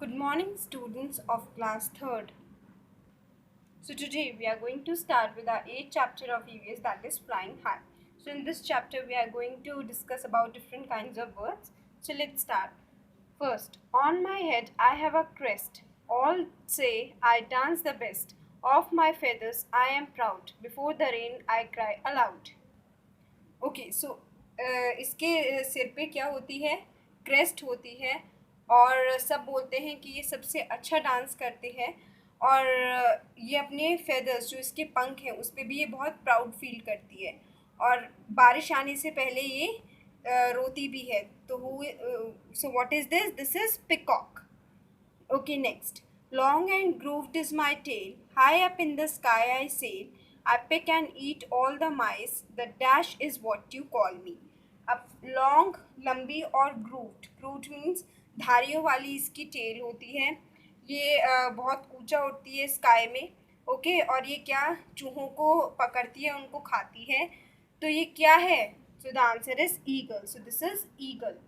Good morning, students of class 3rd. So today we are going to start with our 8th chapter of EVS, that is flying high. So in this chapter we are going to discuss about different kinds of birds. So let's start. First, on my head I have a crest. All say I dance the best. Of my feathers I am proud. Before the rain I cry aloud. Okay so इसके सिर पे क्या होती है, crest होती है, और सब बोलते हैं कि ये सबसे अच्छा डांस करते हैं, और ये अपने फेदर्स जो इसके पंख हैं उस पर भी ये बहुत प्राउड फील करती है, और बारिश आने से पहले ये रोती भी है. तो so what is this is peacock. Okay, next. Long and grooved is my tail. High up in the sky I sail. I pick and eat all the mice. The dash is what you call me. अब long, लंबी और grooved. Grooved means धारियों वाली इसकी tell होती है. ये बहुत ऊंचा उड़ती है स्काई में. ओके, और ये क्या चूहों को पकड़ती है, उनको खाती है. तो ये क्या है? So the answer is eagle. So this is eagle.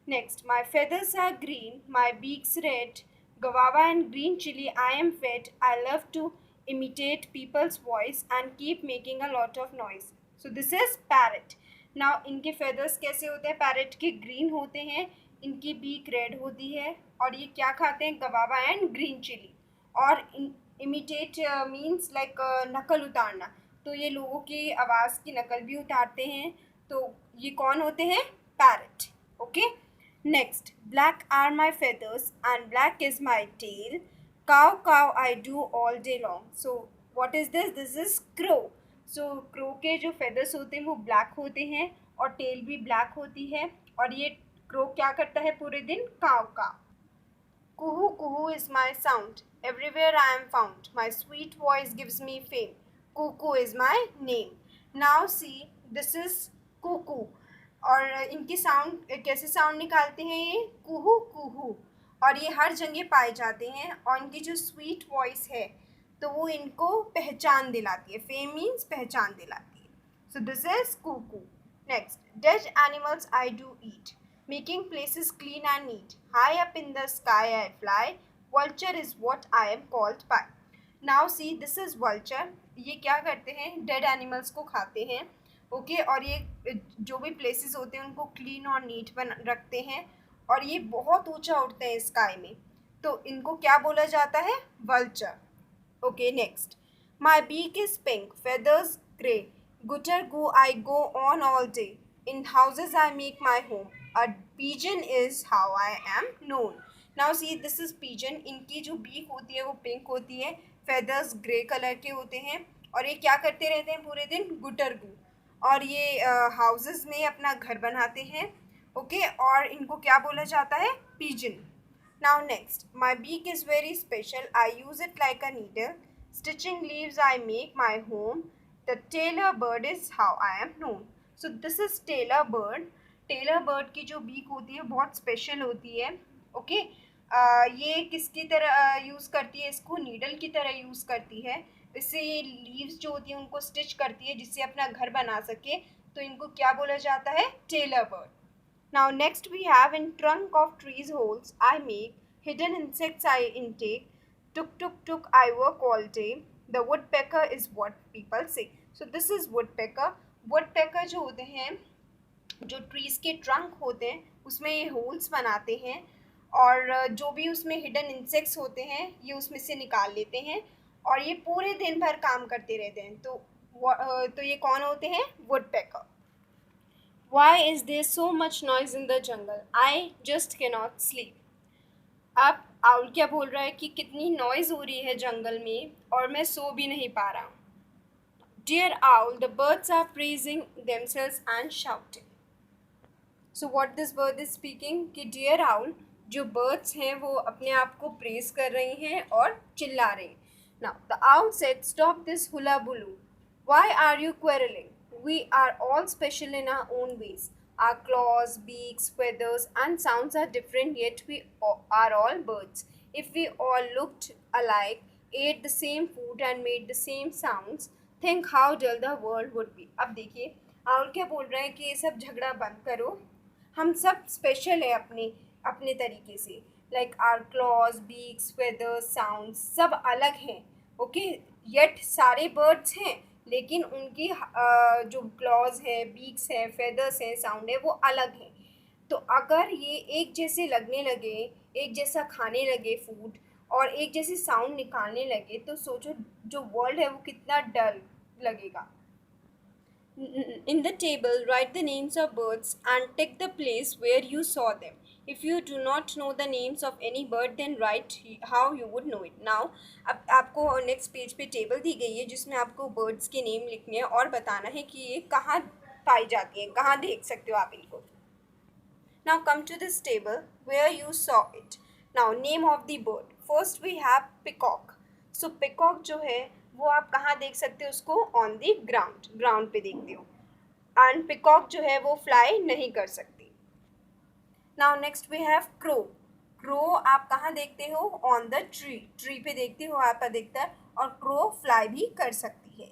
Next, my feathers are green, my beak's red, guava and green chili I am fed. I love to imitate people's voice and keep making a lot of noise. So this is parrot. Now इनके feathers कैसे होते हैं? parrot के green होते हैं, इनकी beak red होती है, और ये क्या खाते हैं? guava and green chili. और imitate means like नकल उतारना. तो ये लोगों की आवाज़ की नकल भी उतारते हैं. तो ये कौन होते हैं? parrot. Okay. Next, black are my feathers and black is my tail. Cow, cow I do all day long. So, what is this? This is crow. So, crow के जो feathers होते हैं वो black होते हैं और tail भी black होती है. और ये crow क्या करता है पूरे दिन? Cow, cow. Kuhu, kuhu is my sound. Everywhere I am found. My sweet voice gives me fame. Cuckoo is my name. Now see, this is cuckoo. और इनकी साउंड कैसे साउंड निकालते हैं? ये कुहू कुहू. और ये हर जगह पाए जाते हैं, और इनकी जो स्वीट वॉइस है तो वो इनको पहचान दिलाती है. फेम मीन्स पहचान दिलाती है. So this is cuckoo. Next, dead animals I do eat, making places clean and neat. High up in the sky I fly. Vulture is what I am called by. Now see, this is vulture. ये क्या करते हैं? Dead animals को खाते हैं. Okay, और ये जो भी प्लेसेस होते हैं उनको क्लीन और नीट बन रखते हैं, और ये बहुत ऊंचा उड़ते हैं स्काई में. तो इनको क्या बोला जाता है? Vulture. Okay, next. My beak is pink, feathers grey. गुटर गो I go on all day. In houses I make my home. A pigeon is how I am known. Now see, this is pigeon. इनकी जो beak होती है वो pink होती है, feathers grey colour के होते हैं, और ये क्या करते रहते हैं पूरे दिन? गुटर गू. और ये हाउसेस में अपना घर बनाते हैं. ओके, और इनको क्या बोला जाता है? Pigeon. Now next, my beak is very special. I use it like a needle. Stitching leaves I make my home. The tailor bird is how I am known. So this is tailor bird. Tailor bird की जो beak होती है बहुत special होती है. Okay, ये किसकी तरह यूज़ करती है? इसको नीडल की तरह यूज़ करती है. इससे ये लीव्स जो होती हैं उनको स्टिच करती है जिससे अपना घर बना सके. तो इनको क्या बोला जाता है? Tailor bird. Now next we have in trunk of trees holes I make. Hidden insects I intake. टुक टुक टुक I work all day. The woodpecker is what people say. So this is woodpecker. Woodpecker जो होते हैं, जो trees के trunk होते हैं उसमें ये होल्स बनाते हैं, और जो भी उसमें हिडन इंसेक्ट्स होते हैं ये उसमें से निकाल लेते हैं, और ये पूरे दिन भर काम करते रहते हैं. तो ये कौन होते हैं? Woodpecker. Why is there so much noise in the jungle? I just cannot sleep. अब आउल क्या बोल रहा है कि कितनी नॉइज हो रही है जंगल में और मैं सो भी नहीं पा रहा हूँ. Dear owl, the birds are praising themselves and shouting. So what this bird is speaking कि डियर आउल, जो बर्ड्स हैं वो अपने आप को प्रेज कर रही हैं और चिल्ला रही हैं. Now, the owl said, stop this hullabaloo. Why are you quarreling? We are all special in our own ways. Our claws, beaks, feathers, and sounds are different, yet we are all birds. If we all looked alike, ate the same food, and made the same sounds, think how dull the world would be. अब देखिए, owl क्या बोल रहा है कि ये सब झगड़ा बंद करो. हम सब स्पेशल है अपने अपने तरीके से. Like our claws, beaks, feathers, sound सब अलग हैं. ओके, येट सारे बर्ड्स हैं, लेकिन उनकी जो क्लॉज है, बीक्स है, फेदर्स है, साउंड है, वो अलग हैं. तो अगर ये एक जैसे लगने लगे, एक जैसा खाने लगे फूड, और एक जैसे साउंड निकालने लगे, तो सोचो जो वर्ल्ड है वो कितना डल लगेगा. In the table, write the names of birds and tick the place where you saw them. If you do not know the names of any bird, then write how you would know it. Now, अब आपको next page पे table दी गई है जिसमें आपको birds के name लिखने हैं और बताना है कि ये कहाँ पाई जाती हैं, कहाँ देख सकते हो आप इनको. Now come to this table where you saw it. Now name of the bird. First we have peacock. So peacock जो है वो आप कहाँ देख सकते हो उसको? ऑन द ग्राउंड, ग्राउंड पे देखते हो. एंड पिकॉक जो है वो फ्लाई नहीं कर सकती. Now next we have crow. Crow आप कहाँ देखते हो? ऑन द ट्री, ट्री पे देखते हो आप अधिकतर, और क्रो फ्लाई भी कर सकती है.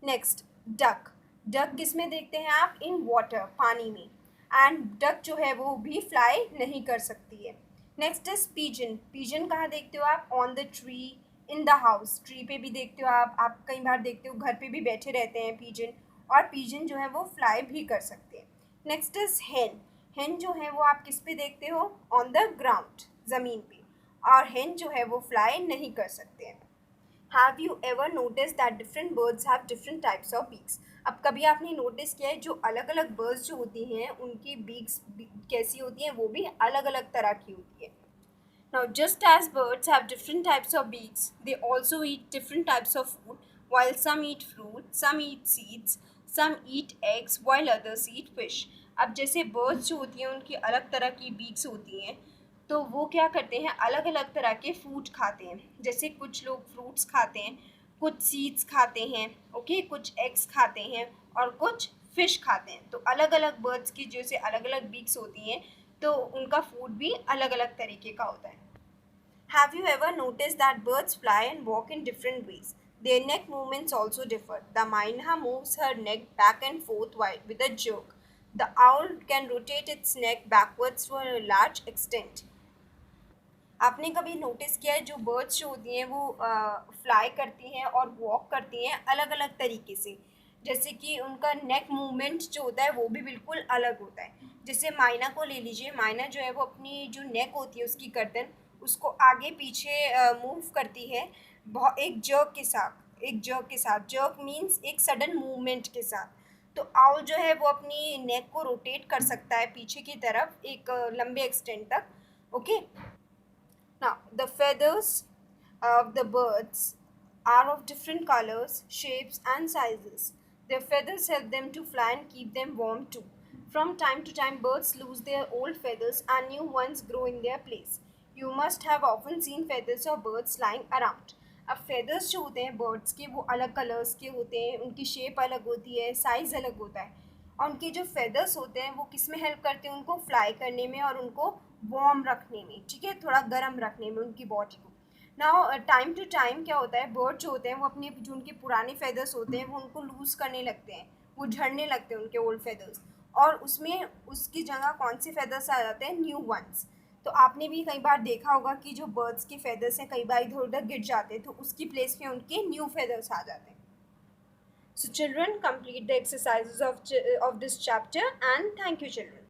Next duck. डक किस में देखते हैं आप? इन वाटर, पानी में. एंड डक जो है वो भी फ्लाई नहीं कर सकती है. Next is pigeon. पीजन कहाँ देखते हो आप? On the tree, in the house, tree पे भी देखते हो आप कई बार देखते हो, घर पे भी बैठे रहते हैं पीजन, और पीजन जो है वो फ्लाई भी कर सकते हैं. नेक्स्ट इज हेन. हेन जो है वो आप किस पे देखते हो? ऑन द ग्राउंड, ज़मीन पे, और हेन जो है वो फ्लाई नहीं कर सकते हैं. Have you ever notice that different birds have different types of beaks. अब कभी आपने नोटिस किया है जो अलग अलग बर्ड्स जो होती हैं उनकी बीक्स कैसी होती हैं? वो भी अलग अलग तरह की होती है. Now, just as birds have different types of beaks, they also eat different types of food. While some eat fruit, some eat seeds, some eat eggs, while others eat fish. अब जैसे birds जो होती हैं उनकी अलग तरह की beaks होती हैं, तो वो क्या करते हैं? अलग अलग तरह के फूड खाते हैं. जैसे कुछ लोग फ्रूट्स खाते हैं, कुछ सीड्स खाते हैं, ओके, कुछ एग्स खाते हैं, और कुछ फिश खाते हैं. तो अलग अलग बर्ड्स की जैसे अलग अलग बीक्स होती हैं, तो उनका फूड भी अलग अलग तरीके का होता है. Have you ever noticed that birds fly and walk in different ways? Their neck movements also differ. The myna moves her neck back and forth with a jerk. The owl can rotate its neck backwards to a large extent. आपने कभी notice किया है जो birds जो होती हैं वो fly करती हैं और वॉक करती हैं अलग अलग तरीके से. जैसे कि उनका नेक मूवमेंट जो होता है वो भी बिल्कुल अलग होता है. जैसे मायना को ले लीजिए. मायना जो है वो अपनी जो नेक होती है उसकी गर्दन, उसको आगे पीछे मूव करती है एक जर्क के साथ. एक जर्क के साथ, जर्क मीन्स एक सडन मूवमेंट के साथ. तो आउल जो है वो अपनी नेक को रोटेट कर सकता है पीछे की तरफ एक लंबे एक्सटेंट तक. Okay. Now, the feathers of the birds are of different colors, shapes, and sizes. Their feathers help them to fly and keep them warm too. From time to time, birds lose their old feathers and new ones grow in their place. You must have often seen feathers of birds lying around. अब feathers जो होते हैं birds के वो अलग colours के होते हैं, उनकी शेप अलग होती है, साइज़ अलग होता है. और उनके जो फेदर्स होते हैं वो किस में हेल्प करते हैं? उनको फ्लाई करने में और उनको वार्म रखने में, ठीक है, थोड़ा गर्म रखने में उनकी बॉडी को. नाउ टाइम टू टाइम क्या होता है, बर्ड जो होते हैं वो अपने जो उनके पुराने फेदर्स होते हैं वो उनको लूज़ करने लगते हैं, वो झड़ने लगते हैं उनके ओल्ड फेदर्स, और उसमें उसकी जगह कौन से फेदर्स आ जाते हैं? New ones. तो आपने भी कई बार देखा होगा कि जो बर्ड्स के फेदर्स हैं कई बार इधर उधर गिर जाते हैं, तो उसकी प्लेस में उनके न्यू फेदर्स आ जाते हैं. So children, complete the exercises of this chapter, and thank you children.